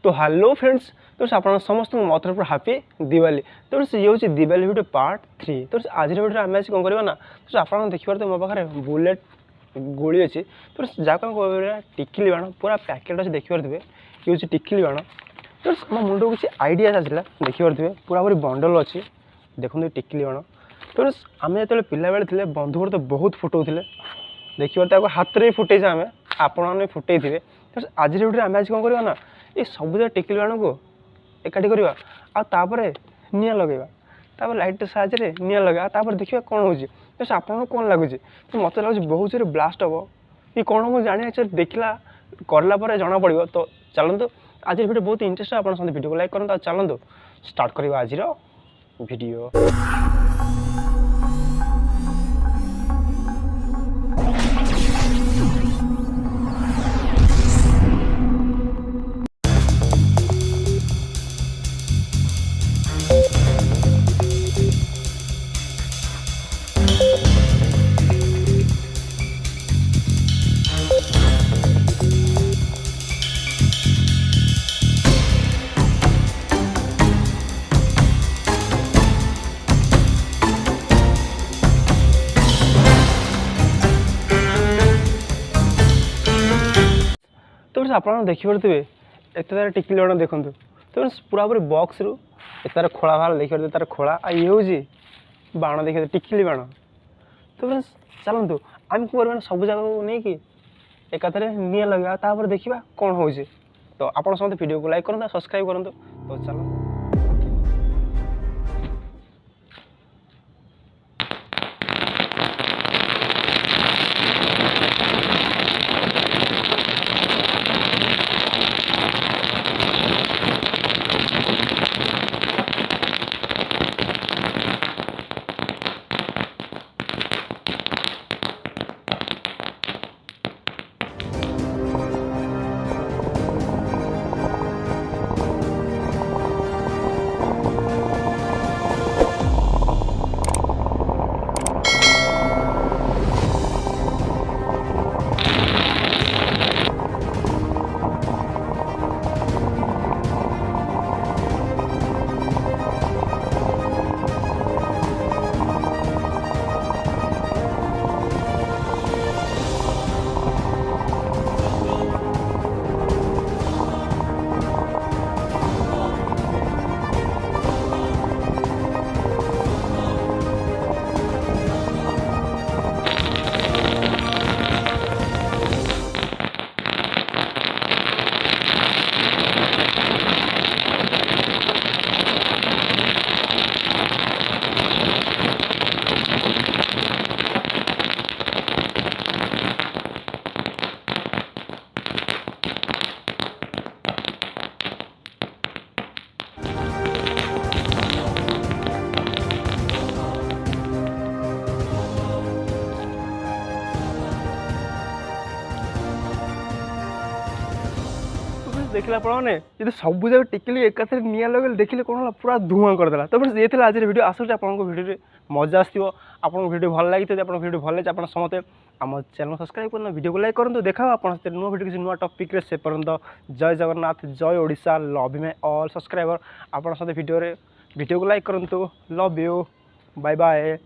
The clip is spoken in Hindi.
तो हेलो फ्रेंड्स, तो आप समस्त मो तरफ हापी दिवाली। तो ये हूँ दिवाली वीडियो पार्ट 3। तो आज वीडियो आम आज कौन करना तो आप देखिए मो पाखे बुलेट गोली अच्छी। तो जहाँ कह टिकिली बाण पूरा पैकेट अच्छे देखिपे। ये हूँ टिकिली बाण। तो मो मुंड को किसी आइडिया आसला देखिपे पूरा पूरी बंडल अच्छी देखते टिकिली बाण। तो आम जो पिला बेले थे बंधुक तो बहुत फुटाऊे देखिए हाथ में फुटे आम आपण फुटे थे। तो आज वीडियो आम आज कौन करवा ना ये सब टिकिली बाण को एकाठी करवा आपर निआ लगेगा तापर लाइट साहाଯ୍य निआ लगे देखिए कौन हो तो आपको कौन लगुच तो मत लगुच बहुत जोर ब्लास्ट हम कि कौन मुझे जानी देखला करला जना पड़ो। तो चलतु आज वीडियो बहुत इंटरेस्ट आप वीडियो को लाइक करूँ। चलतु स्टार्ट करवा आज वीडियो। तो आप देखिपे एत टिकिली बाण देखूँ। तो पूरा पूरी बॉक्स रु तार खोला बाहर देखिए तार खोला ये हूँ बाण देखिए टिकिली बाण। तो चलतु आम कौन सब जगह नहीं कि एकाथरे निआ लगे देखा कौन हो। तो आप वीडियो को लाइक करूँ सब्सक्राइब करूँ। तो चलो देखला आपने ये सब जगह टिकिली एकाथरे निआ लगे देखिले कौन पूरा धुआं करदेला। तो फ्रेंड्स ये आज वीडियो आसूँ आपको वीडियो मजा आसो आपको वीडियो भल लगी तो वीडियो भल लगे आप समस्त आम चैनल सब्सक्राइब करना वीडियो को लाइक करूँ। देखा आप नुआ वीडियो किसी नुआ टॉपिक से पर्यंत जय जगन्नाथ जय Odisha love my all subscriber आप वीडियो को लाइक करूँ। Love you bye bye.